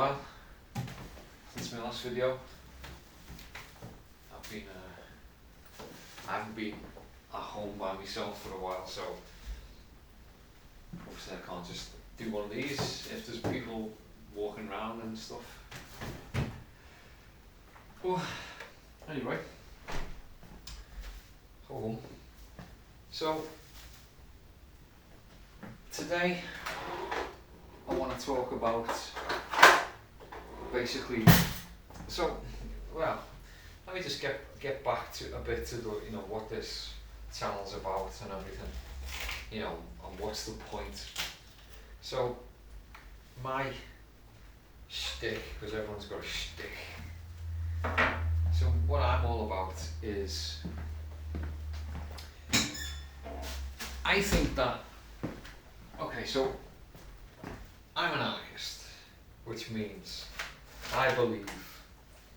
while since my last video. I haven't been at home by myself for a while, so obviously I can't just do one of these if there's people walking around and stuff. Well, anyway, home. So today I want to talk about basically, let me just get back to a bit to the, what this channel's about and everything, and what's the point. So my shtick, because everyone's got a shtick, so what I'm all about is, I think that, okay, so I'm an anarchist, which means I believe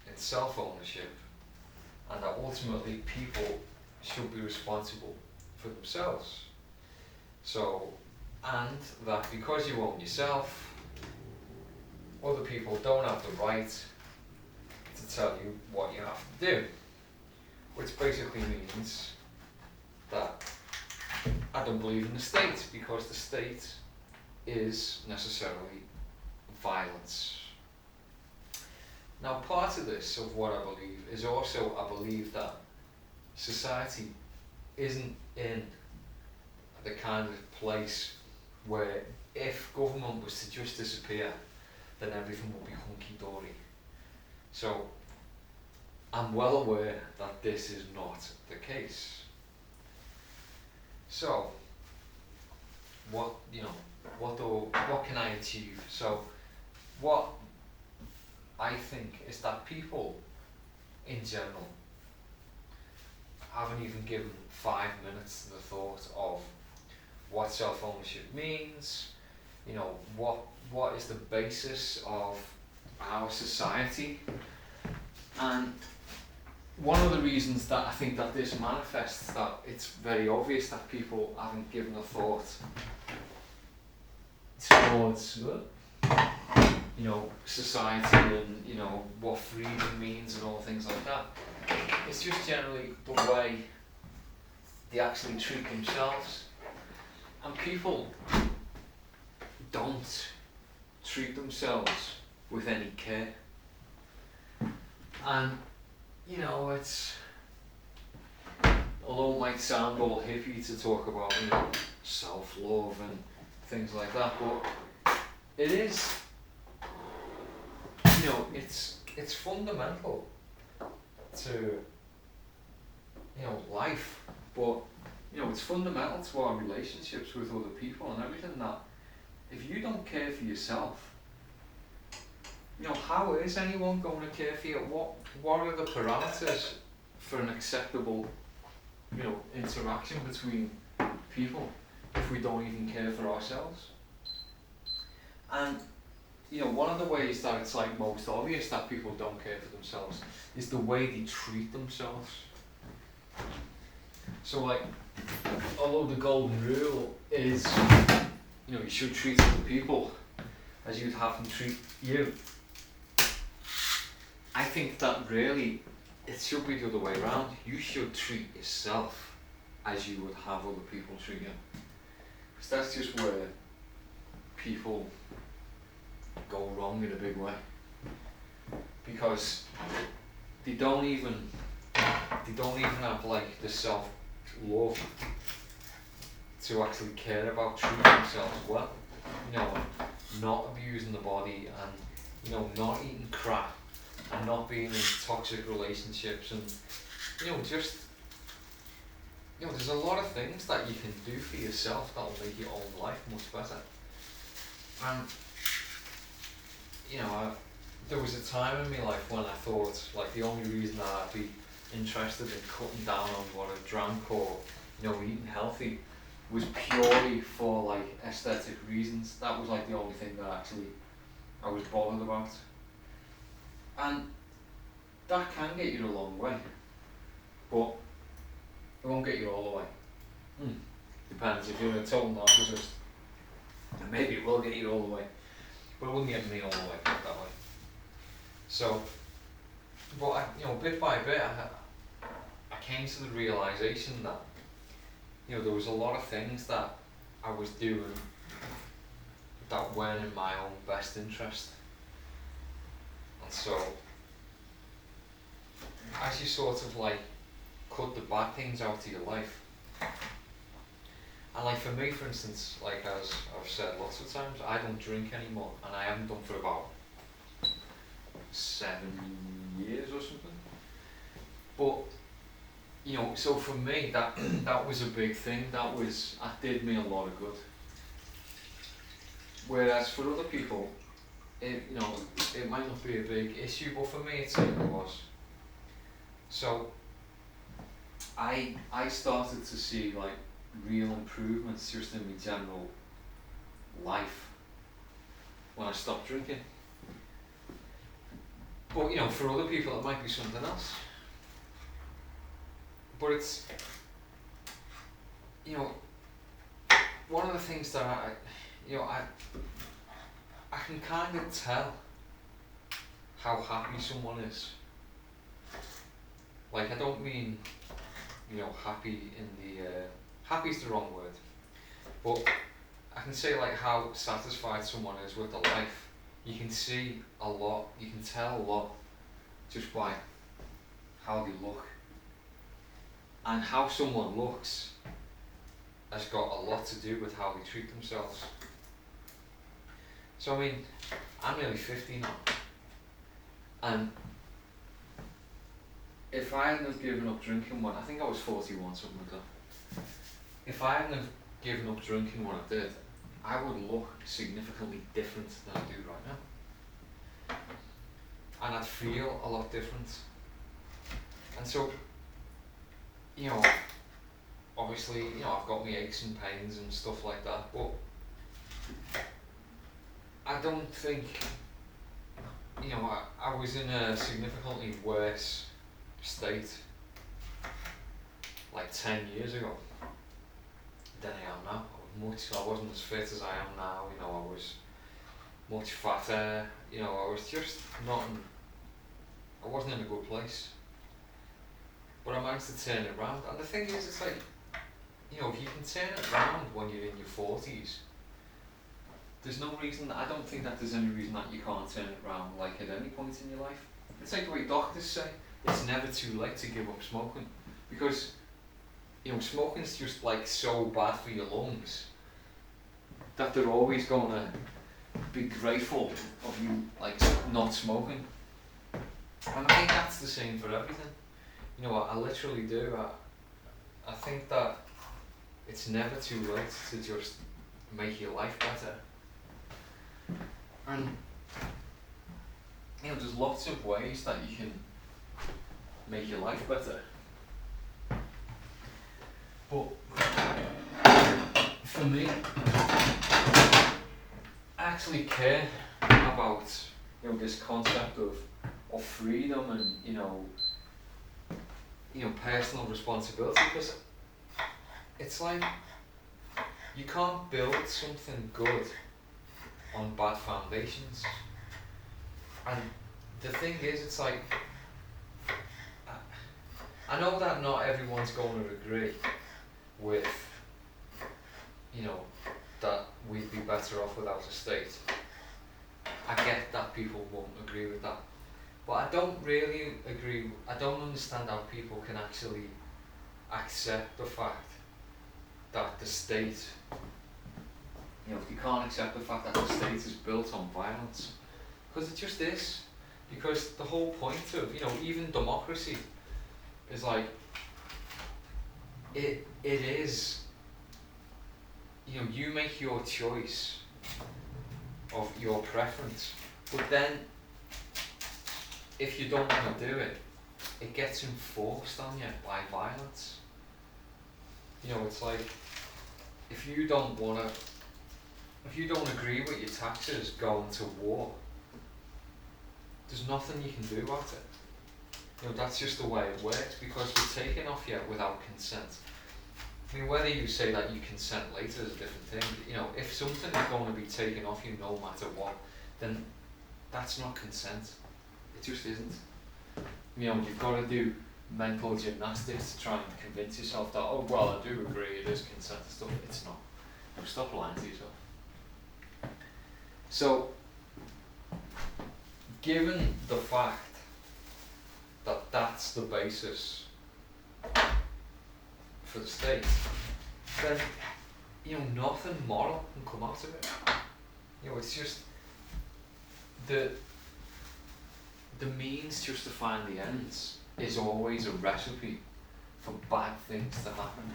in self-ownership and that ultimately people should be responsible for themselves. So, and that because you own yourself, other people don't have the right to tell you what you have to do. Which basically means that I don't believe in the state, because the state is necessarily violence. Now, part of this, of what I believe, is also I believe that society isn't in the kind of place where if government was to just disappear, then everything would be hunky-dory. So I'm well aware that this is not the case. So what can I achieve? So what I think is that people in general haven't even given 5 minutes to the thought of what self-ownership means, what is the basis of our society. And one of the reasons that I think that this manifests, that it's very obvious that people haven't given a thought towards society and what freedom means and all things like that. It's just generally the way they actually treat themselves, and people don't treat themselves with any care. And it's, although it might sound all hippie to talk about self-love and things like that, but it is, it's fundamental to life, but it's fundamental to our relationships with other people and everything, that if you don't care for yourself, how is anyone going to care for you? What are the parameters for an acceptable interaction between people if we don't even care for ourselves? And one of the ways that it's like most obvious that people don't care for themselves is the way they treat themselves. So although the golden rule is you should treat other people as you'd have them treat you, I think that really it should be the other way around. You should treat yourself as you would have other people treat you, because that's just where people go wrong in a big way, because they don't even have the self-love to actually care about treating themselves well, not abusing the body, and not eating crap, and not being in toxic relationships, and there's a lot of things that you can do for yourself that will make your own life much better. And there was a time in my life when I thought the only reason that I'd be interested in cutting down on what I drank or eating healthy was purely for aesthetic reasons. That was the only thing that actually I was bothered about. And that can get you a long way, but it won't get you all the way. Depends, if you're a total narcissist, and maybe it will get you all the way, but it wouldn't get me all the way, put it that way. So, but bit by bit, I came to the realization that there was a lot of things that I was doing that weren't in my own best interest, and so as you sort of like cut the bad things out of your life, and like for me, for instance, like as I've said lots of times, I don't drink anymore, and I haven't done for about 7 years or something. But so for me, that was a big thing. That did me a lot of good. Whereas for other people, it might not be a big issue, but for me it certainly was. So I started to see like real improvements just in my general life when I stopped drinking. But for other people it might be something else. But it's one of the things that I can kind of tell how happy someone is. Like, I don't mean happy in the happy is the wrong word, but I can say like how satisfied someone is with their life. You can see a lot, you can tell a lot just by how they look. And how someone looks has got a lot to do with how they treat themselves. So I mean, I'm nearly 50 now, and if I hadn't have given up drinking when I think I was 41, something like that. If I hadn't have given up drinking when I did, I would look significantly different than I do right now, and I'd feel a lot different. And so, obviously, I've got my aches and pains and stuff like that, but I don't think, I was in a significantly worse state like 10 years ago than I am now. I wasn't as fit as I am now, I was much fatter, I was just I wasn't in a good place. But I managed to turn it around, and the thing is, it's like, if you can turn it around when you're in your 40s, there's no reason, I don't think that there's any reason that you can't turn it around like at any point in your life. It's like the way doctors say, it's never too late to give up smoking, because, smoking is just like so bad for your lungs that they're always going to be grateful of you like not smoking. And I think that's the same for everything. I literally do. I think that it's never too late to just make your life better. And there's lots of ways that you can make your life better. But for me, I actually care about this concept of freedom and personal responsibility, because it's like you can't build something good on bad foundations. And the thing is, it's like, I know that not everyone's going to agree with that we'd be better off without a state. I get that people won't agree with that. But I don't really agree, I don't understand how people can actually accept the fact that the state, you can't accept the fact that the state is built on violence. Because it just is. Because the whole point of, even democracy is like, it is, you make your choice of your preference, but then if you don't want to do it, it gets enforced on you by violence. It's like, if you don't agree with your taxes going to war, there's nothing you can do about it. That's just the way it works, because we're taken off you without consent. I mean, whether you say that you consent later is a different thing. If something is going to be taken off you no matter what, then that's not consent. It just isn't. You know, you've got to do mental gymnastics to try and convince yourself that, oh well, I do agree, it is consent and stuff. It's not. No, stop lying to yourself. So, given the fact that that's the basis for the state, then, you know, nothing moral can come out of it. You know, it's just the means justifying the ends is always a recipe for bad things to happen.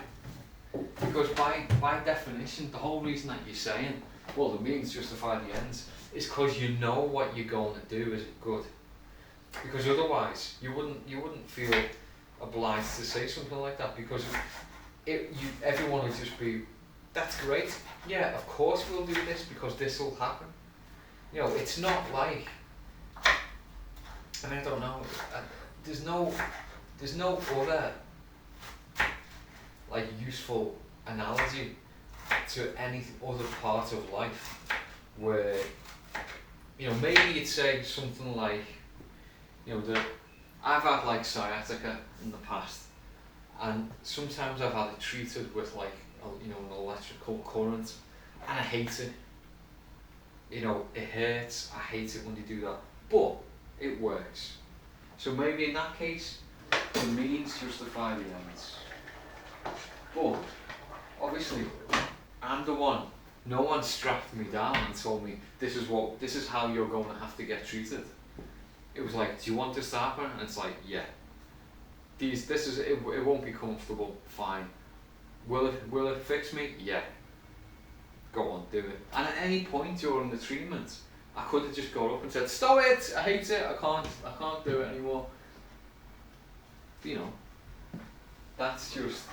Because by definition, the whole reason that you're saying, well, the means justify the ends, is because you know what you're going to do isn't good. Because otherwise, you wouldn't feel obliged to say something like that, because everyone would just be, that's great, yeah, of course we'll do this because this will happen. You know, it's not like, I don't know, there's no other like useful analogy to any other part of life where, you know, maybe you'd say something like, you know, that I've had like sciatica in the past, and sometimes I've had it treated with like you know, an electrical current, and I hate it. You know, it hurts, I hate it when you do that, but it works. So maybe in that case, the means justify the ends. But obviously, I'm the one. No one strapped me down and told me this is how you're going to have to get treated. It was like, do you want this to happen? And it's like, yeah. It won't be comfortable. Fine. Will it fix me? Yeah. Go on, do it. And at any point during the treatment, I could have just got up and said, stop it! I hate it! I can't do it anymore. But, you know, that's just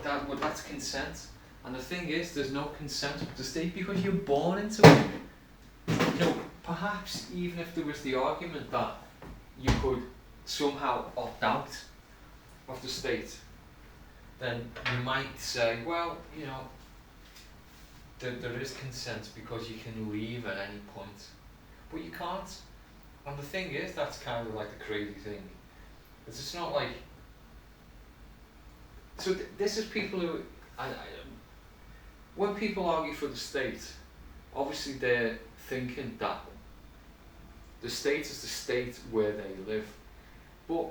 that's consent. And the thing is, there's no consent of the state because you're born into it. You know, perhaps even if there was the argument that you could somehow opt out of the state, then you might say, well, you know, there is consent because you can leave at any point, but you can't. And the thing is, that's kind of like the crazy thing. It's not like. So this is people who, when people argue for the state, obviously they're thinking that the state is the state where they live, but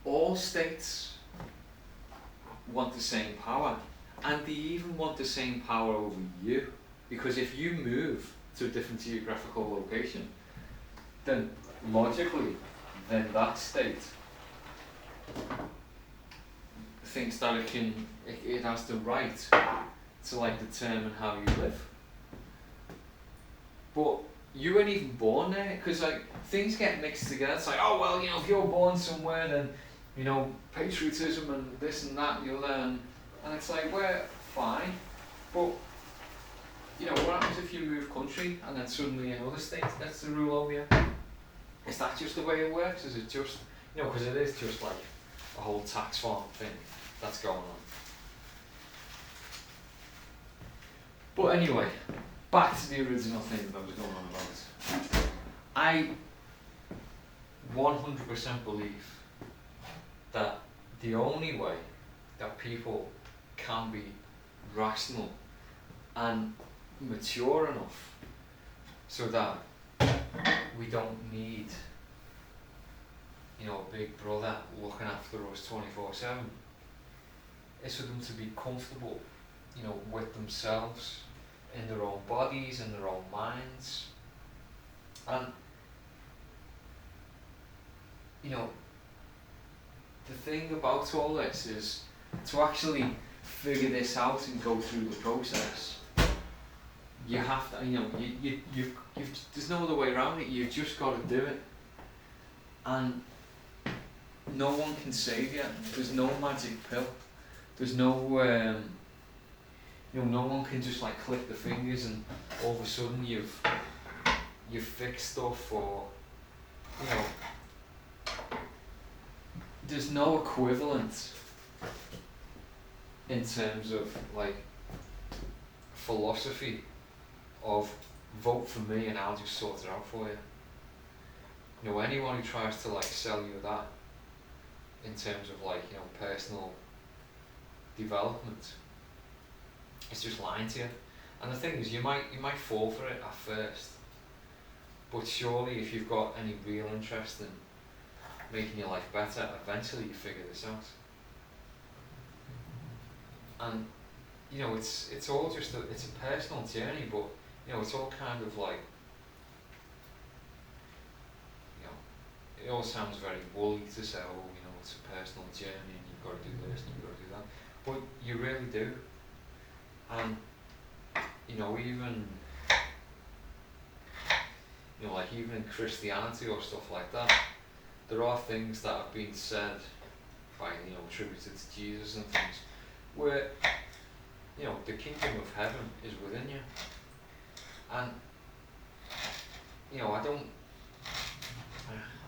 all states want the same power, and they even want the same power over you, because if you move to a different geographical location, then logically, then that state thinks that it has the right to like determine how you live. But you weren't even born there, because like things get mixed together. It's like, oh well, you know, if you're born somewhere, then you know, patriotism and this and that and the other, and it's like, well, fine, but you know, what happens if you move country and then suddenly another state gets the rule over you? Is that just the way it works? Is it just, you know, because it is just like a whole tax farm thing that's going on. But anyway, back to the original thing that I was going on about. I 100% believe that the only way that people can be rational and mature enough so that we don't need, you know, a big brother looking after us 24/7 is for them to be comfortable, you know, with themselves, in their own bodies, in their own minds. And you know, the thing about all this is to actually figure this out and go through the process. You have to, you know, you've there's no other way around it. You've just got to do it, and no one can save you. There's no magic pill. There's no, you know, no one can just like click the fingers and all of a sudden you've fixed stuff, or you know, there's no equivalent in terms of like philosophy of vote for me and I'll just sort it out for you. You know, anyone who tries to like sell you that in terms of like, you know, personal development, it's just lying to you. And the thing is, you might fall for it at first, but surely if you've got any real interest in making your life better, eventually you figure this out. And you know, it's all just it's a personal journey, but you know, it's all kind of like, you know, it all sounds very woolly to say, oh, you know, it's a personal journey and you've got to do this and you've got to do that, but you really do. And you know, even, you know, like even in Christianity or stuff like that, there are things that have been said by, you know, attributed to Jesus and things where, you know, the kingdom of heaven is within you. And you know, I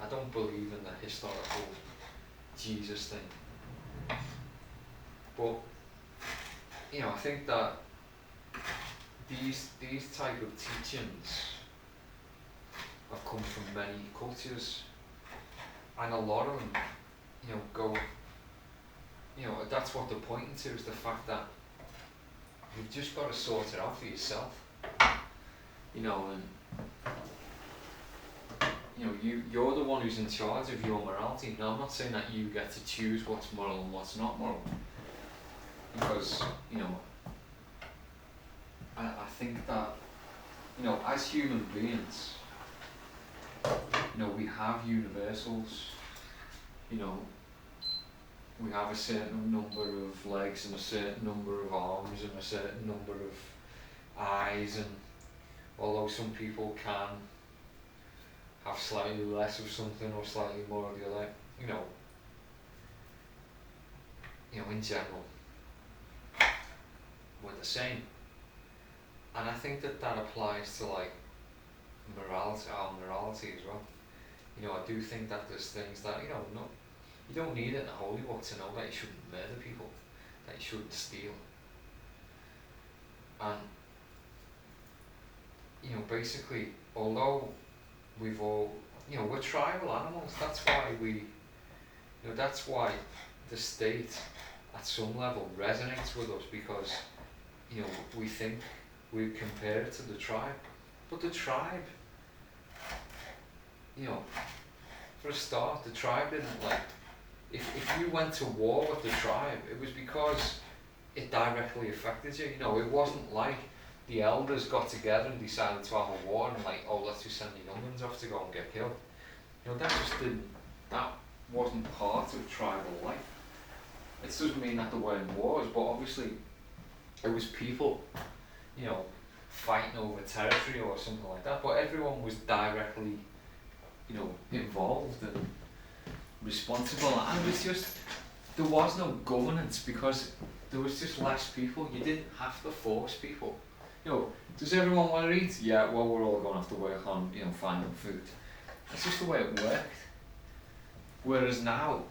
don't believe in the historical Jesus thing, but you know, I think that these type of teachings have come from many cultures, and a lot of them, you know, go, you know, that's what they're pointing to, is the fact that you've just got to sort it out for yourself, you know, and you know, you're the one who's in charge of your morality. Now, I'm not saying that you get to choose what's moral and what's not moral, because, you know, I think that, you know, as human beings, you know, we have universals, you know, we have a certain number of legs and a certain number of arms and a certain number of eyes, and although some people can have slightly less of something or slightly more of the other, you know, in general, we're the same. And I think that applies to like morality, our morality as well. You know, I do think that there's things that, you know, no, you don't need it in a holy book to know that you shouldn't murder people, that you shouldn't steal. And, you know, basically, although we've all, you know, we're tribal animals, that's why that's why the state at some level resonates with us, because, you know, we think we compare it to the tribe. But the tribe, you know, for a start, the tribe didn't like, if you went to war with the tribe, it was because it directly affected you. You know, it wasn't like the elders got together and decided to have a war and like, oh, let's just send the young ones off to go and get killed. You know, that wasn't part of tribal life. It doesn't mean that there weren't wars, but obviously it was people, you know, fighting over territory or something like that, but everyone was directly, you know, involved and responsible, and it was just, there was no governance because there was just less people. You didn't have to force people. You know, does everyone want to eat? Yeah, well, we're all going to have to work on, you know, finding food. That's just the way it worked. Whereas now,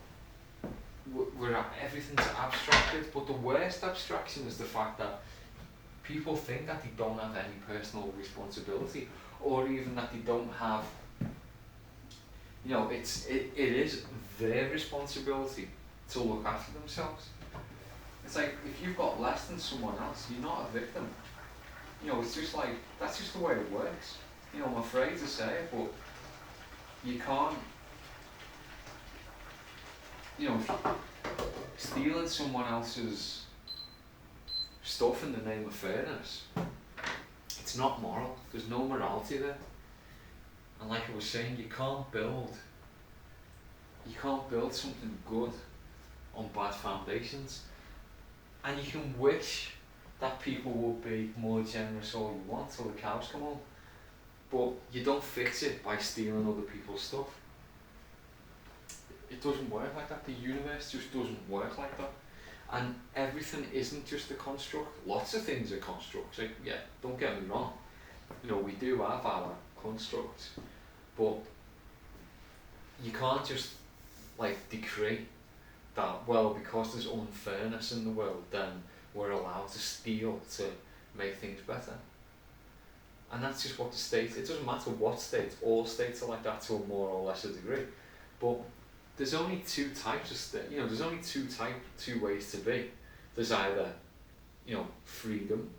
everything's abstracted, but the worst abstraction is the fact that people think that they don't have any personal responsibility, or even that they don't have, you know, it is their responsibility to look after themselves. It's like, if you've got less than someone else, you're not a victim. You know, it's just like, that's just the way it works. You know, I'm afraid to say it, but you can't, you know, stealing someone else's stuff in the name of fairness, it's not moral. There's no morality there. And like I was saying, you can't build something good on bad foundations. And you can wish that people would be more generous all you want till the cows come home, but you don't fix it by stealing other people's stuff. It doesn't work like that. The universe just doesn't work like that. And everything isn't just a construct. Lots of things are constructs. Like, yeah, don't get me wrong. You know, we do have our constructs, but you can't just like decree that, well, because there's unfairness in the world, then we're allowed to steal to make things better. And that's just what the state, it doesn't matter what state, all states are like that to a more or lesser degree. But there's only two types of there's only two ways to be. There's either, freedom,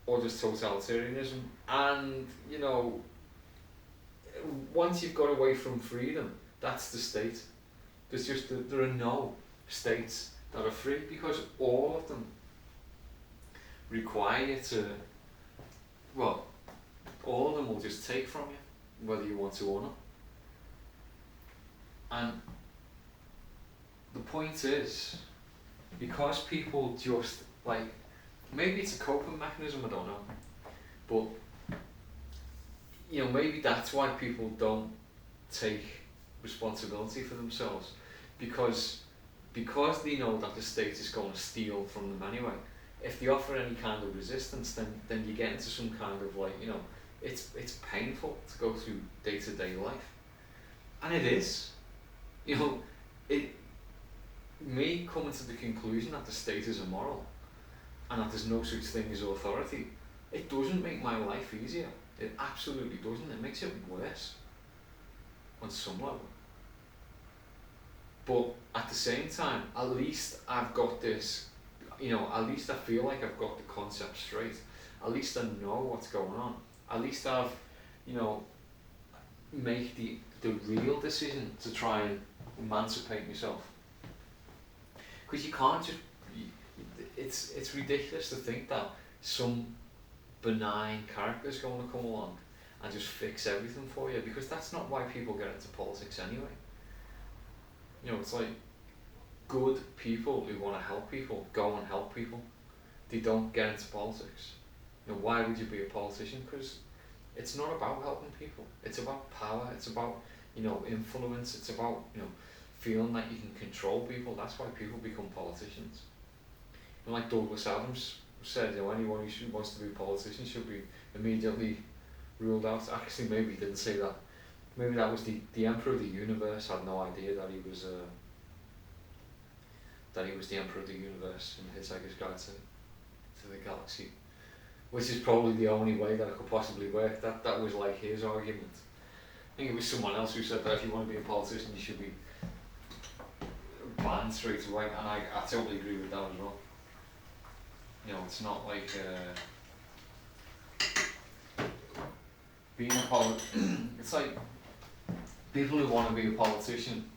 or just totalitarianism. And, once you've got away from freedom, that's the state. There are no states that are free, because all of them require you to, all of them will just take from you, whether you want to or not. And the point is, because people just, maybe it's a coping mechanism, I don't know, but, maybe that's why people don't take responsibility for themselves, because they know that the state is going to steal from them anyway. If they offer any kind of resistance, then you get into some kind of it's painful to go through day-to-day life, and it is. Me coming to the conclusion that the state is immoral and that there's no such thing as authority, it doesn't make my life easier. It absolutely doesn't. It makes it worse on some level. But at the same time, at least I've got this, at least I feel like I've got the concept straight. At least I know what's going on. At least I've, make the real decision to try and emancipate myself. Because you can't just, it's ridiculous to think that some benign character's going to come along and just fix everything for you, because that's not why people get into politics anyway. It's like good people who want to help people go and help people. They don't get into politics. Why would you be a politician? Because it's not about helping people. It's about power. It's about, influence. It's about, feeling that you can control people. That's why people become politicians. And like Douglas Adams said, anyone who wants to be a politician should be immediately ruled out. Actually, maybe he didn't say that. Maybe that was the Emperor of the Universe had no idea that he was the Emperor of the Universe in Hitchhiker's Guide to the Galaxy, which is probably the only way that it could possibly work. That was like his argument. I think it was someone else who said that if you want to be a politician, you should be banned straight away, and I totally agree with that as well. It's not like being a politician. It's like people who want to be a politician,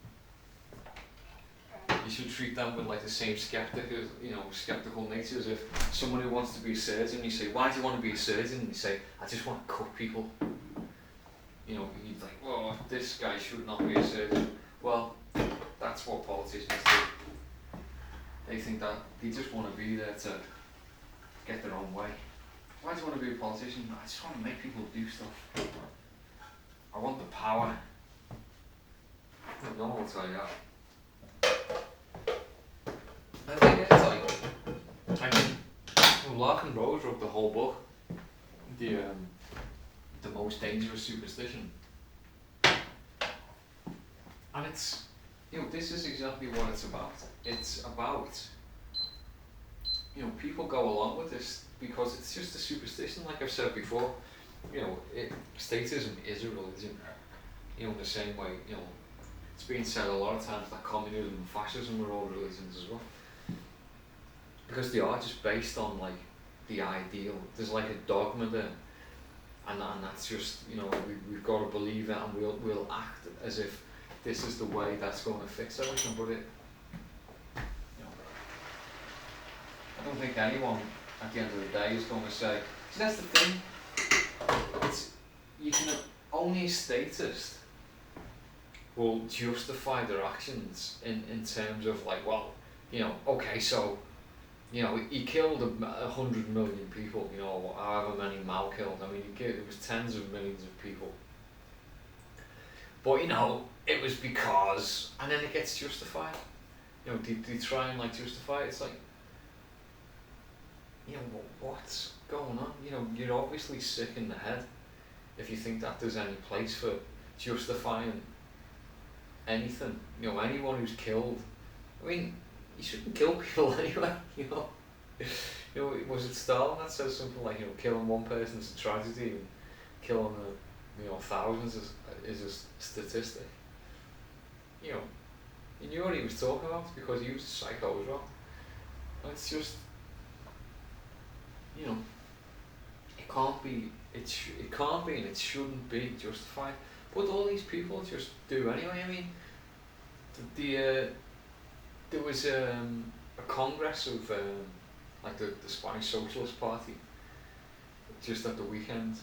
you should treat them with the same skeptical nature as if someone who wants to be a surgeon. You say, why do you want to be a surgeon? And you say, I just want to cut people. You'd think, well, this guy should not be a surgeon. Well, that's what politicians do. They think that they just want to be there to get their own way. Why do you want to be a politician? I just want to make people do stuff. I want the power. No one will tell you that. I think it's Larkin Rose wrote the whole book, the most dangerous superstition, and it's, this is exactly what it's about. It's about, people go along with this because it's just a superstition. Like I've said before, statism is a religion. In the same way, it's been said a lot of times that communism and fascism are all religions as well, because they are just based on the ideal. There's a dogma there, and that's just we've got to believe it, and we'll act as if this is the way that's going to fix everything. But I don't think anyone at the end of the day is going to say. So that's the thing. Only a statist will justify their actions in terms of okay, so he killed 100 million people, however many Mao killed. I mean, it was tens of millions of people. But it was because, and then it gets justified. They try and justify it. It's what's going on? You're obviously sick in the head if you think that there's any place for justifying anything. Anyone who's killed, I mean, you shouldn't kill people anyway, You know, was it Stalin that says something like, you know, killing one person is a tragedy and killing thousands is a statistic? You know, he knew what he was talking about because he was a psycho as well. And it's just, you know, it can't be, it can't be and it shouldn't be justified. But all these people just do anyway. I mean, there was a congress of like the Spanish Socialist Party just at the weekend,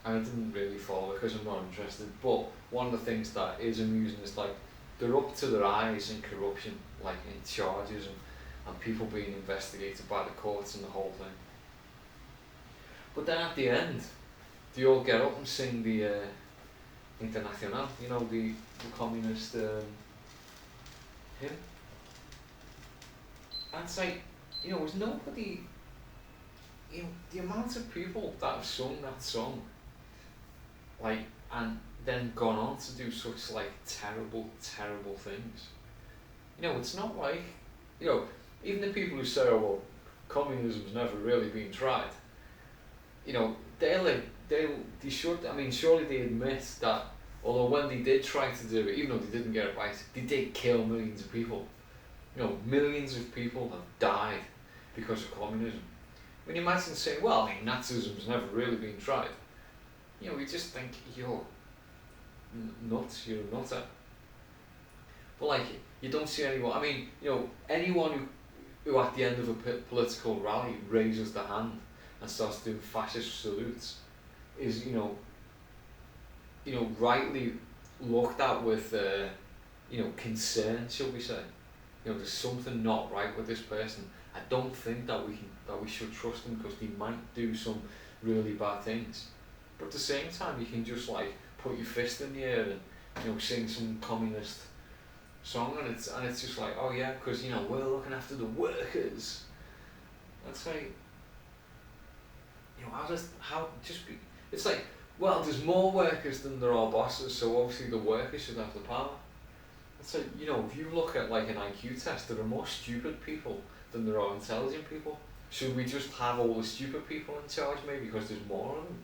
and I didn't really follow it because I'm not interested. But one of the things that is amusing is like they're up to their eyes in corruption, like in charges and people being investigated by the courts and the whole thing. But then at the end, they all get up and sing the Internacional, you know, the communist hymn. And it's like, you know, there's nobody, you know, the amount of people that have sung that song, like, and then gone on to do such, like, terrible, terrible things. You know, it's not like, you know, even the people who say, oh, well, communism's never really been tried, you know, they should, I mean, surely they admit that, although when they did try to do it, even though they didn't get it right, they did kill millions of people. You know, millions of people have died because of communism. When you imagine saying, well, I mean, Nazism's never really been tried, you know, we just think, you're nuts, you're a nutter. But like, you don't see anyone, I mean, you know, anyone who at the end of a political rally raises the hand and starts doing fascist salutes is, you know, rightly looked at with, concern, shall we say. You know, there's something not right with this person. I don't think that we should trust them because they might do some really bad things. But at the same time, you can just like put your fist in the air and, you know, sing some communist song, and it's just like, oh yeah, because, you know, we're looking after the workers. That's like, you know, it's like, well, there's more workers than there are bosses, so obviously the workers should have the power. It's like, you know, if you look at like an IQ test, there are more stupid people than there are intelligent people. Should we just have all the stupid people in charge maybe because there's more of them?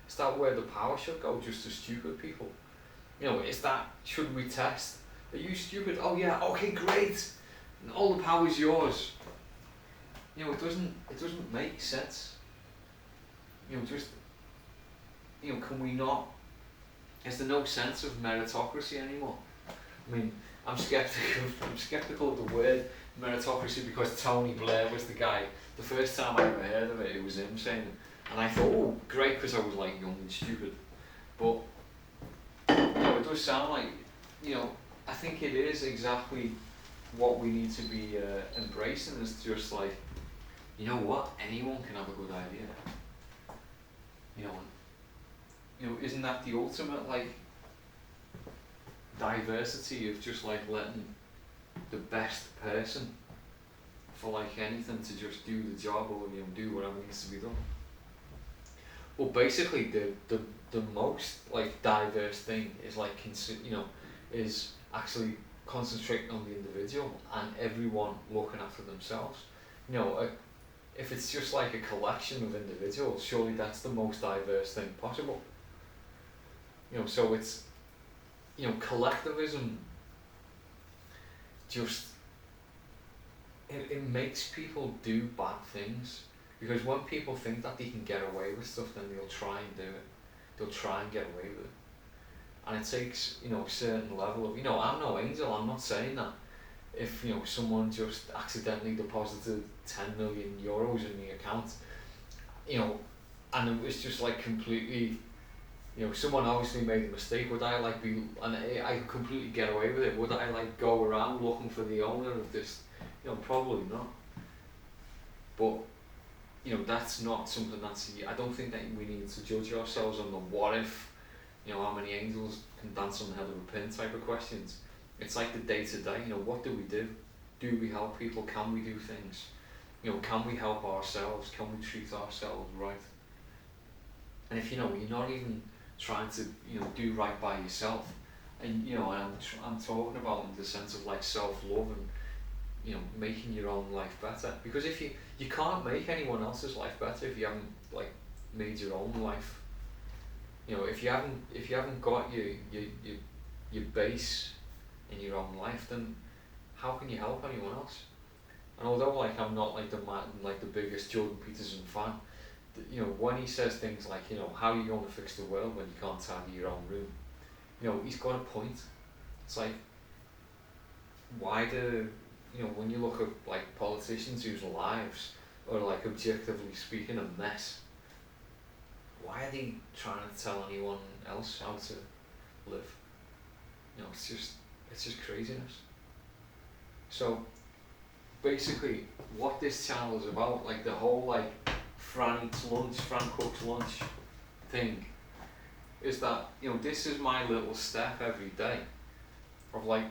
Is that where the power should go, just to stupid people? You know, should we test? Are you stupid? Oh yeah, okay, great. And all the power's yours. You know, it doesn't make sense. You know, can we not, is there no sense of meritocracy anymore? I mean, I'm skeptical of the word meritocracy because Tony Blair was the guy. The first time I ever heard of it, it was him saying it. And I thought, oh, great, because I was like young and stupid. But, you know, it does sound like, you know, I think it is exactly what we need to be embracing, is just like, you know what, anyone can have a good idea. You know, isn't that the ultimate, like, diversity of just like letting the best person for like anything to just do the job, or, you know, do whatever needs to be done. Well, basically the most like diverse thing is like is actually concentrating on the individual and everyone looking after themselves. You know, if it's just like a collection of individuals, surely that's the most diverse thing possible. You know, so it's, you know, collectivism just, it makes people do bad things, because when people think that they can get away with stuff, then they'll try and do it. They'll try and get away with it. And it takes, you know, a certain level of, you know, I'm no angel, I'm not saying that. If, you know, someone just accidentally deposited 10 million euros in the account, you know, and it was just like completely, you know, someone obviously made a mistake, would I like be, and I completely get away with it, would I like go around looking for the owner of this? You know, probably not. But, you know, that's not something that's, I don't think that we need to judge ourselves on the what if, you know, how many angels can dance on the head of a pin type of questions. It's like the day to day, you know, what do we do? Do we help people? Can we do things? You know, can we help ourselves? Can we treat ourselves right? And if, you know, you're not even trying to, you know, do right by yourself, and, you know, I'm talking about in the sense of like self-love and, making your own life better. Because if you can't make anyone else's life better if you haven't like made your own life. If you haven't got your base in your own life, then how can you help anyone else? And although like I'm not like the biggest Jordan Peterson fan, when he says things like, how are you going to fix the world when you can't tidy your own room? He's got a point. It's like, why do, when you look at like politicians whose lives are like objectively speaking a mess, why are they trying to tell anyone else how to live? It's just craziness. So basically what this channel is about, like the whole like Fran cooks lunch thing, is that this is my little step every day of like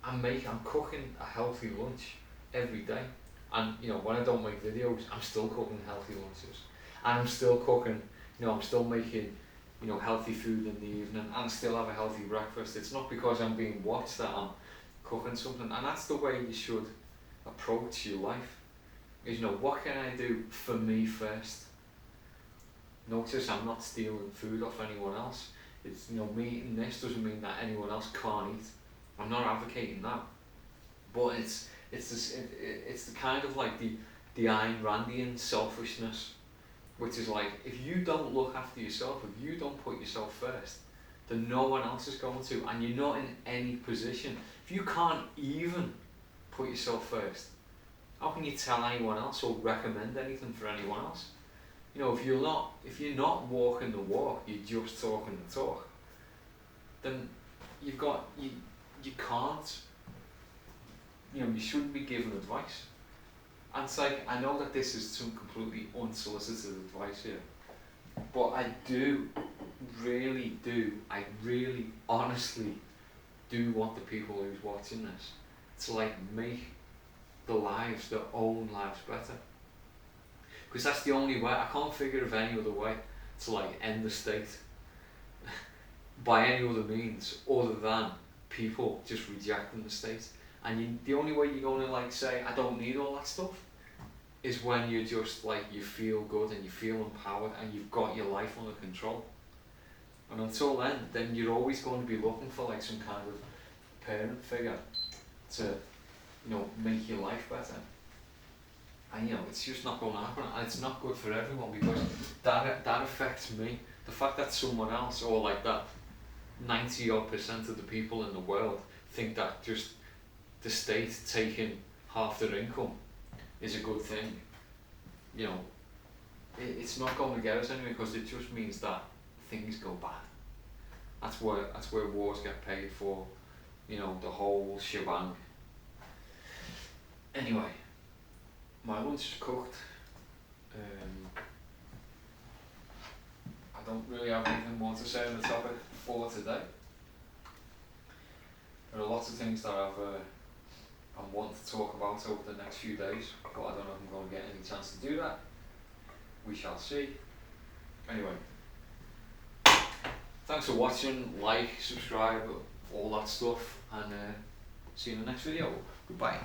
I'm cooking a healthy lunch every day. And when I don't make videos, I'm still cooking healthy lunches, and I'm still cooking, I'm still making healthy food in the evening, and I still have a healthy breakfast. It's not because I'm being watched that I'm cooking something. And that's the way you should approach your life, is what can I do for me first. Notice I'm not stealing food off anyone else. It's me eating this doesn't mean that anyone else can't eat. I'm not advocating that, but it's the kind of like the Ayn Randian selfishness, which is like, if you don't look after yourself, if you don't put yourself first, then no one else is going to, and you're not in any position. If you can't even put yourself first, how can you tell anyone else or recommend anything for anyone else? If you're not walking the walk, you're just talking the talk, then you can't, you shouldn't be giving advice. And it's like, I know that this is some completely unsolicited advice here, but I really honestly do want the people who's watching this to like make their own lives better. Because that's the only way. I can't figure of any other way to like end the state by any other means other than people just rejecting the state. And the only way you're going to like say, I don't need all that stuff, is when you just like, you feel good and you feel empowered and you've got your life under control. And until then you're always going to be looking for like some kind of parent figure to make your life better. And it's just not going to happen, and it's not good for everyone, because that affects me. The fact that someone else, or like that 90% of the people in the world think that just the state taking half their income is a good thing, it's not going to get us anywhere, because it just means that things go bad. That's where wars get paid for, the whole shebang. Anyway, my lunch is cooked. I don't really have anything more to say on the topic for today. There are lots of things that I'm wanting to talk about over the next few days, but I don't know if I'm going to get any chance to do that. We shall see. Anyway, thanks for watching, like, subscribe, all that stuff, and see you in the next video. Goodbye.